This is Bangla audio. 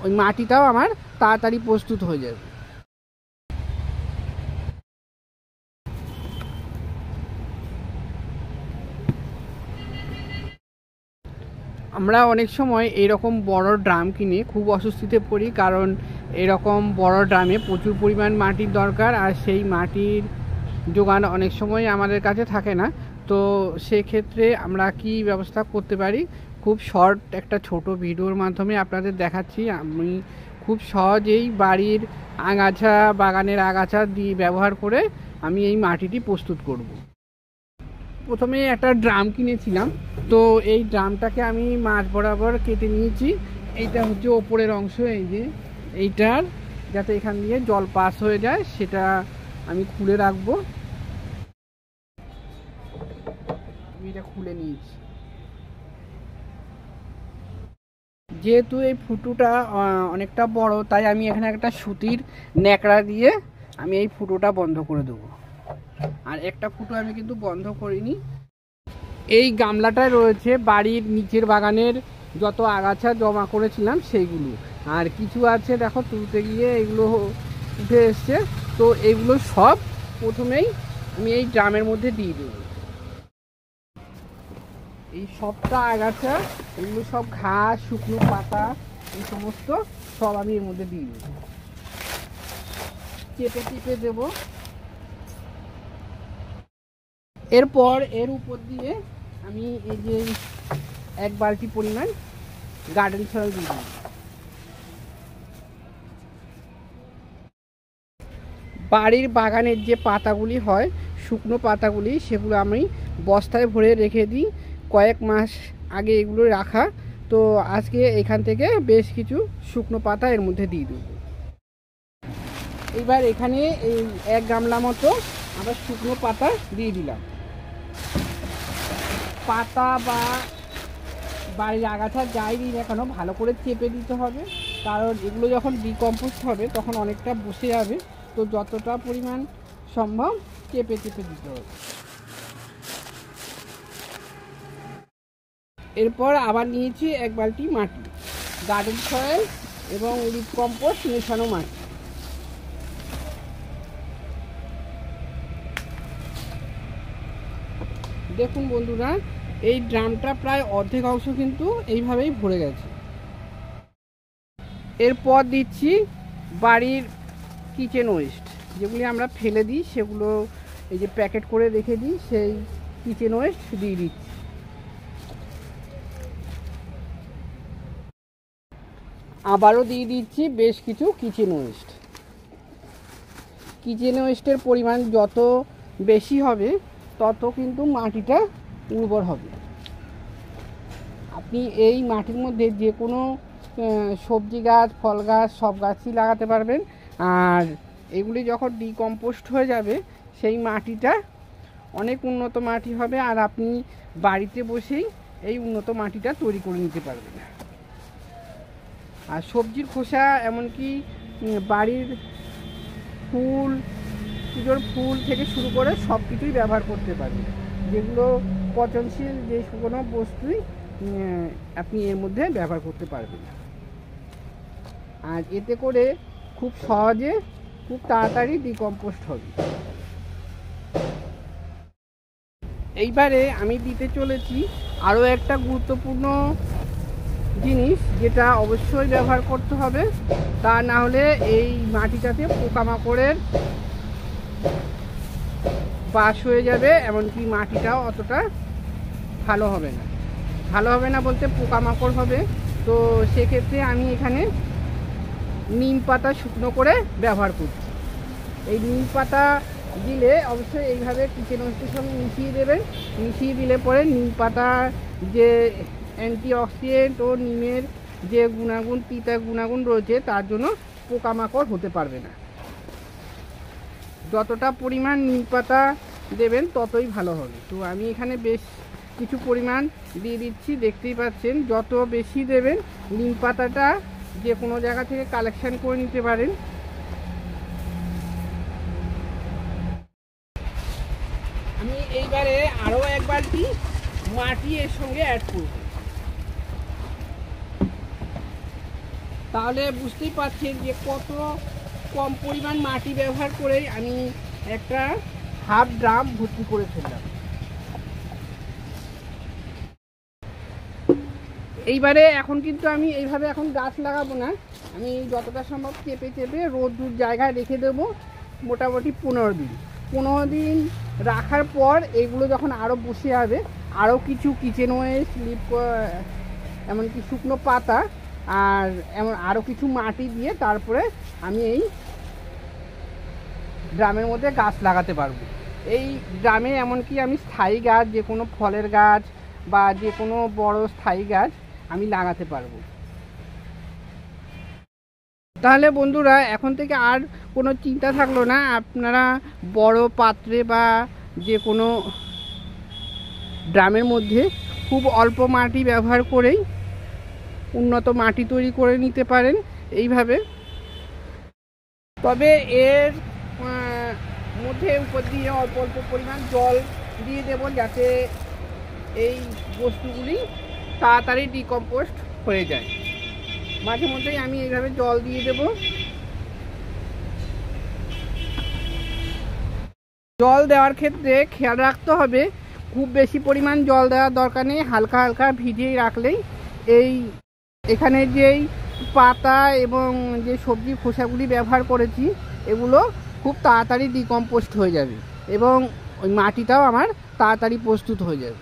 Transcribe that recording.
ওই মাটিটাও আমার তাড়াতাড়ি প্রস্তুত হয়ে যাবে। আমরা অনেক সময় এরকম বড় ড্রাম কিনে খুব অস্বস্তিতে পড়ি, কারণ এরকম বড় ড্রামে প্রচুর পরিমাণ মাটির দরকার, আর সেই মাটির যোগান অনেক সময় আমাদের কাছে থাকে না। তো সেক্ষেত্রে আমরা কি ব্যবস্থা করতে পারি, খুব শর্ট একটা ছোট ভিডিওর মাধ্যমে আপনাদের দেখাচ্ছি। আমি খুব সহজেই বাড়ির আগাছা, বাগানের আগাছা দিয়ে ব্যবহার করে আমি এই মাটিটি প্রস্তুত করব। প্রথমে একটা ড্রাম কিনেছিলাম, তো এই ড্রামটাকে আমি মাঝ বরাবর কেটে নিয়েছি। এইটা হচ্ছে ওপরের অংশ, এই যে এইটার যাতে এখান দিয়ে জল পাস হয়ে যায় সেটা আমি খুলে রাখবো। আমি এটা খুলে নিয়েছি। যেহেতু এই ফুটোটা অনেকটা বড়, তাই আমি এখানে একটা সুতির ন্যাকড়া দিয়ে আমি এই ফুটোটা বন্ধ করে দেবো। আর একটা ফুটো আমি কিন্তু বন্ধ করিনি। এই গামলাটায় রয়েছে বাড়ির নিচের বাগানের যত আগাছা জমা করেছিলাম সেইগুলো, আর কিছু আছে দেখো তুলতে গিয়ে এগুলো উঠে এসছে। তো এগুলো সব প্রথমেই আমি এই ড্রামের মধ্যে দিয়ে দেব। এই সবটা আগাছা, এগুলো সব ঘাস, শুকনো পাতা, এই সমস্ত সব আমি এর মধ্যে দিয়ে দেব। চেপে চেপে দেব। এরপর এর উপর দিয়ে আমি এই যে 1 বালতি পরিমাণ গার্ডেন সয়েল দিয়ে দিই। বাড়ির বাগানের যে পাতাগুলি হয়, শুকনো পাতাগুলি, সেগুলো আমি বস্তায় ভরে রেখে দিই। কয়েক মাস আগে এগুলো রাখা, তো আজকে এখান থেকে বেশ কিছু শুকনো পাতা এর মধ্যে দিয়ে দেব। এবার এখানে এই 1 গামলা মতো আবার শুকনো পাতা দিয়ে দিলাম। পাতা বা বাড়ির আগাছা যাই দিই না কেন ভালো করে চেপে দিতে হবে, কারণ এগুলো যখন ডিকম্পোস্ট হবে তখন অনেকটা বসে যাবে। তো যতটা পরিমাণ সম্ভব চেপে চেপে দিতে হবে। এরপর আবার নিয়েছি 1 বালতি মাটি, গার্ডেন সয়েল এবং লিভ কম্পোস্ট মেশানো মাটি। দেখুন বন্ধুরা, এই ড্রামটা প্রায় অর্ধেক অংশ কিন্তু এইভাবেই ভরে গেছে। এরপর দিচ্ছি বাড়ির কিচেন ওয়েস্ট, যেগুলি আমরা ফেলে দিই, সেগুলো এই যে প্যাকেট করে রেখে দিই, সেই কিচেন ওয়েস্ট দিয়ে দিচ্ছি। আবারও দিয়ে দিচ্ছি বেশ কিছু কিচেন ওয়েস্ট। কিচেন ওয়েস্টের পরিমাণ যত বেশি হবে তত কিন্তু মাটিটা উর্বর হবে। আপনি এই মাটির মধ্যে যে কোনো সবজি গাছ, ফল গাছ, সব গাছই লাগাতে পারবেন। আর এগুলি যখন ডিকম্পোস্ট হয়ে যাবে সেই মাটিটা অনেক উন্নত মাটি হবে, আর আপনি বাড়িতে বসেই এই উন্নত মাটিটা তৈরি করে নিতে পারবেন। আর সবজির খোসা, এমনকি বাড়ির ফুল, পুজোর ফুল থেকে শুরু করে সব কিছুই ব্যবহার করতে পারবেন। যেগুলো পচনশীল যে কোনো বস্তুই আপনি এর মধ্যে ব্যবহার করতে পারবেন। আর এতে করে খুব সহজে, খুব তাড়াতাড়ি ডিকম্পোস্ট হবে। এইবারে আমি দিতে চলেছি আরও একটা গুরুত্বপূর্ণ জিনিস, যেটা অবশ্যই ব্যবহার করতে হবে, তা না হলে এই মাটিটাতে পোকামাকড়ের বাস হয়ে যাবে, এমনকি মাটিটাও অতটা ভালো হবে না। ভালো হবে না বলতে পোকামাকড় হবে। তো সেক্ষেত্রে আমি এখানে নিম পাতা শুকনো করে ব্যবহার করছি। এই নিম পাতা দিলে অবশ্যই এইভাবে কিচেন ওয়েস্টের সঙ্গে মিশিয়ে দেবেন। মিশিয়ে দিলে পরে নিম পাতা যে অ্যান্টিঅক্সিডেন্ট ও নিমের যে গুণাগুণ, তিতা গুণাগুণ রয়েছে, তার জন্য পোকামাকড় হতে পারবে না। যতটা পরিমাণ নিম পাতা দেবেন ততই ভালো হবে। তো আমি এখানে বেশ কিছু পরিমাণ দিয়ে দিচ্ছি, দেখতেই পাচ্ছেন। যত বেশি দেবেন, নিম পাতাটা যে কোনো জায়গা থেকে কালেকশন করে নিতে পারেন। আমি এইবারে আরও 1 বালতি মাটি এর সঙ্গে অ্যাড করব। তাহলে বুঝতেই পারছেন যে কত কম পরিমাণ মাটি ব্যবহার করেই আমি একটা হাফ ড্রাম ভর্তি করে ফেললাম। এইবারে এখন কিন্তু আমি এইভাবে এখন গাছ লাগাবো না, আমি যতটা সম্ভব চেপে চেপে রোদ জায়গায় রেখে দেবো মোটামুটি 15 দিন। 15 দিন রাখার পর এগুলো যখন আরও বসে যাবে, আরও কিছু কিচেন ওয়েস্ট, এমনকি শুকনো পাতা আর এমন আরও কিছু মাটি দিয়ে তারপরে আমি এই ড্রামের মধ্যে গাছ লাগাতে পারবো। এই ড্রামে এমনকি আমি স্থায়ী গাছ, যে কোনো ফলের গাছ বা যে কোনো বড় স্থায়ী গাছ আমি লাগাতে পারবো। তাহলে বন্ধুরা এখন থেকে আর কোনো চিন্তা থাকলো না, আপনারা বড় পাত্রে বা যে কোনো ড্রামের মধ্যে খুব অল্প মাটি ব্যবহার করেই উন্নত মাটি তৈরি করে নিতে পারেন এইভাবে। তবে এর মধ্যে উপর দিয়ে অল্প অল্প পরিমাণ জল দিয়ে দেবো, যাতে এই বস্তুগুলি তাড়াতাড়ি ডিকম্পোস্ট হয়ে যায়। মাঝে মধ্যেই আমি এইভাবে জল দিয়ে দেব। জল দেওয়ার ক্ষেত্রে খেয়াল রাখতে হবে, খুব বেশি পরিমাণ জল দেওয়ার দরকার নেই, হালকা হালকা ভিজিয়ে রাখলেই এই এখানে যেই পাতা এবং যে সবজি খোসাগুলি ব্যবহার করেছি এগুলো খুব তাড়াতাড়ি ডিকম্পোস্ট হয়ে যাবে এবং ওই মাটিটাও আমার তাড়াতাড়ি প্রস্তুত হয়ে যাবে।